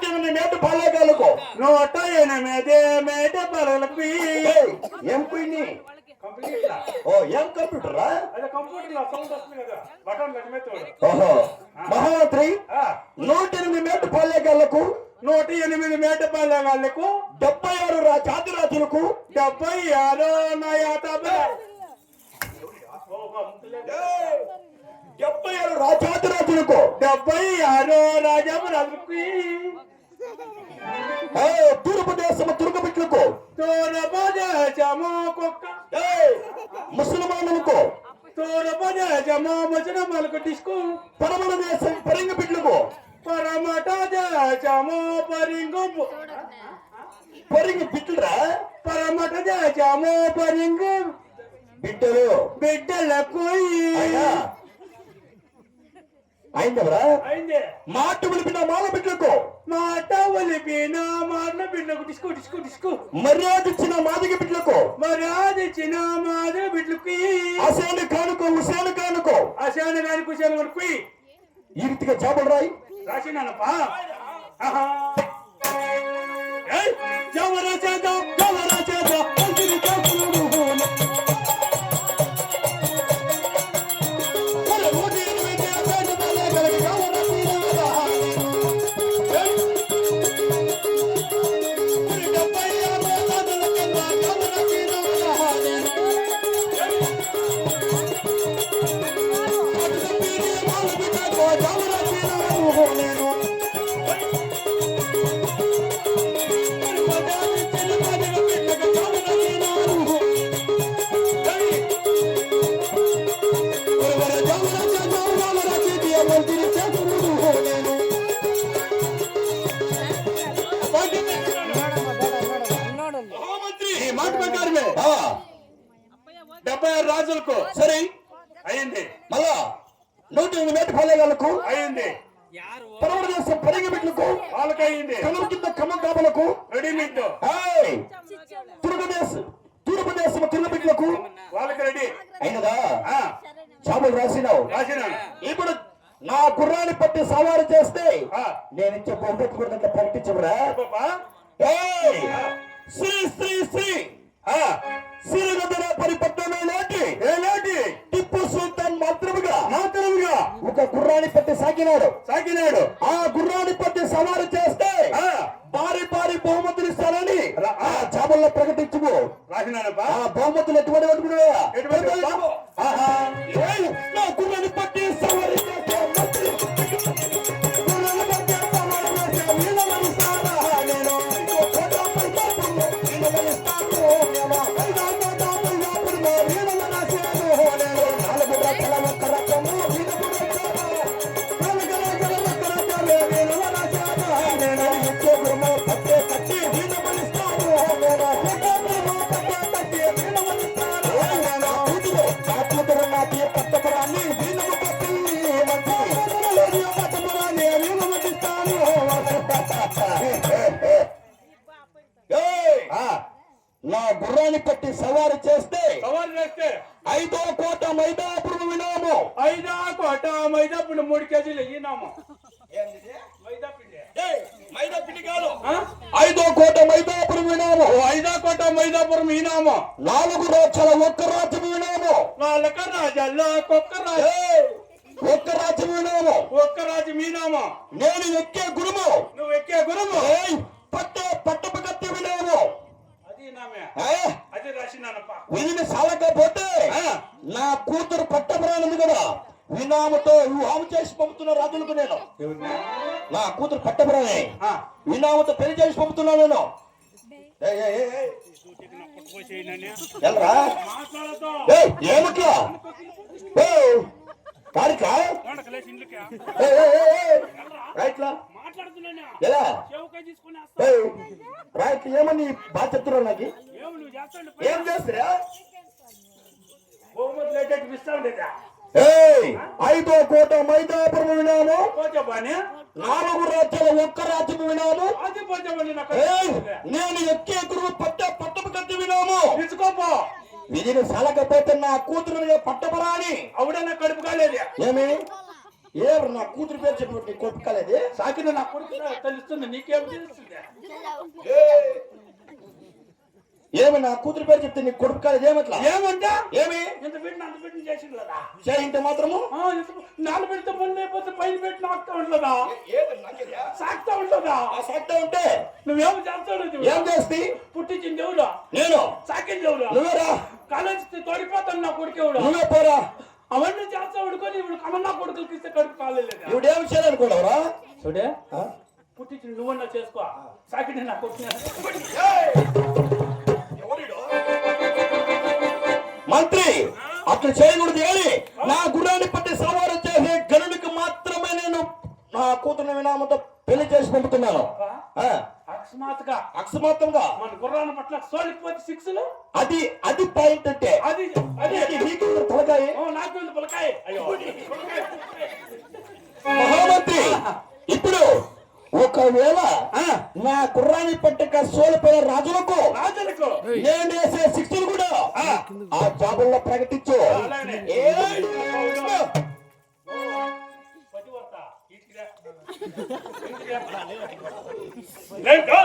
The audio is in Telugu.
108 మేట పాలేగాలకు 108 మేట పాలేగాలకు ఏం పోయిని ఓ ఏం కంప్యూటరా ఓహో మహామంత్రి 108 మేట పాలేగాలకు 108 మేట పాలేగాలకు 76 జాతి రాజులకు 76 నా యాతాబే 76 రాజాతి రాజులకు 76 రాజాలకు తూర్పు దేశము తురుగబిట్లకు తూర్పు దేశము కుక్క ముసల్మానులకు తూర్పు దేశము ముసల్మానులకు డిస్కు పరమల దేశం పరింగ బిడ్లకు పరమట దేశము పరింగు పరింగ బిడ్డరా పరమట దేశము పరింగు బిడ్డలు బిడ్డలకు అయిందవరా అయిందే మాట ఒలిపిన మాల బిడ్డలకు మాట ఒలిపిన మాల బిడ్డలకు డిస్కు డిస్కు డిస్కు మర్యాద ఇచ్చిన మాదిగ బిడ్డలకు మర్యాద ఇచ్చిన మాదిగ బిడ్డలకు అసేను కానుకో ఉసేను కానుకో అసేను కానుకో ఉసేను కానుకో ఈ రీతిగా జాబులు రాయి రాసినానప్పా జవరా చేద్దాం జవరా చేద్దాం రాజులకు సరే అయింది మళ్ళా 108 మేట పాలేగాలకు అయింది పరమల దేశం పరింగ బిడ్డలకు వాళ్ళకి అయింది కనుమ కింద ఖమ్మం కాపులకు రెడీమేడ్ తూర్పు దేశం తుర్ల బిడ్డలకు వాళ్ళకి రెడీ అయినదా జాబులు రాసినావు ఇప్పుడు నా గుర్రాన్ని పట్టి సవారు చేస్తే నేను ఇచ్చే బహుమతి కూడా ప్రకటించబరా శ్రీ శ్రీ శ్రీ శ్రీరంగపరి పట్టణమే నాటి టిప్పు సుల్తాన్ మాత్రముగా ఒక గుర్రాన్ని పట్టి సాగినాడు ఆ గుర్రాన్ని పట్టి సవారు చేస్తే భారీ భారీ బహుమతులు ఇస్తానని ఆ జాబుల్లో ప్రకటించుకో రాసినానప్పా ఆ బహుమతులు ఎటువంటి నా గుర్రాన్ని పట్టి సవారు నా గుర్రాన్ని పట్టి సవారు చేస్తే 5వ కోట మైదాపురం వినాము 3 కేజీలు ఈనాము మైదా పిండి కాదు 5వ కోట మైదాపురం వినాము 5వ కోట మైదాపురం ఈనాము 4 రాజ్యాల ఒక్క రాజ్యం వినాము 4 రాజ్యాల్లో ఒక్క రాజ్యం వినాము ఒక్క రాజ్యం ఈనాము నేను ఎక్కే గురుము నువ్వు ఎక్కే గురుము పట్టపు కత్తి వినాము అది రాసినానప్ప విధిని సాలకపోతే నా కూతురు పట్టపురానుంది కదా వినాముతో వివాహం చేసి పంపుతున్న రాజులకు నేను నా కూతురు పట్టపురానే వినాముతో పెళ్లి చేసి పంపుతున్నాను నేను ఏమిట్లా కారికా రైట్లా ఎలా రైట్ ఏమని బాగా చెప్తున్నారు నాకు ఏం చేస్తారా 5వ కోట మైదాపురం వినాము 4 రాజ్యాల ఒక్క రాజ్యం వినాము నేను ఎక్కే గురువు పట్టపు కత్తి వినాము విధిని సలకపోతే నా కూతురు పట్టపరాని అవుడన్నా కడుపు కాలేదు ఏమి ఏమన్నా నా కూతురు పేరు చెప్పినట్టు నీకు కొట్టుకోలేదు సాకిన నా కొడుకు తెలుస్తుంది, నీకేం తెలుస్తుంది? ఏమి నా కూతురు పేరు చెప్తే నీకు కొట్టుకోలేదు ఏమట్లా ఏమంటా ఏమి ఇంత పెట్టిన అంత పెట్టిన చేసింది కదా. చేయింటే మాత్రము నాలుగు పెడితే ముందు లేకపోతే పైన పెట్టి నాకుతా ఉంటుందా, సాగుతా ఉంటుందా? ఆ సాక్తా ఉంటే నువ్వేమో చేస్తావు? ఏం చేస్తి పుట్టించింది ఎవడు? నేను సాకింది ఎవడు? నువ్వేరా కాలేజ్ తోడిపోతాను నా కొడుకు ఎవడు? నువ్వే పోరా అవన్నీ చేస్తా ఉడుకొని ఇప్పుడు కమన్నా కొడుకులకి ఇస్తే కడుపు కాలేదు. ఇప్పుడు ఏమి చేయాలనుకోవరా చూడే పుట్టించింది నువ్వన్నా చేసుకో, సాకింది నా కొడుకు. మంత్రి అట్లా చేయకూడదు కానీ నా గుర్రాన్ని పట్టి సవారం చేసే గనుడికి మాత్రమే నేను నా కూతురు వినామతో పెళ్లి చేసి పంపుతున్నాను. అకస్మాత్తుగా అకస్మాత్తుగా మన గుర్రాన్ని పట్ల సోలిపోతే శిక్షలు అది పాయింట్ అంటే అది అదే నీకు తలకాయ నాకు పిల్లకాయ. అయ్యో మహామంత్రి ఇప్పుడు ఒకవేళ నా గుర్రాన్ని పట్టక సోలిపోయిన రాజులకు నేను వేసే శిక్షలు కూడా ఆ జాబుల్లో ప్రకటించు. Let go!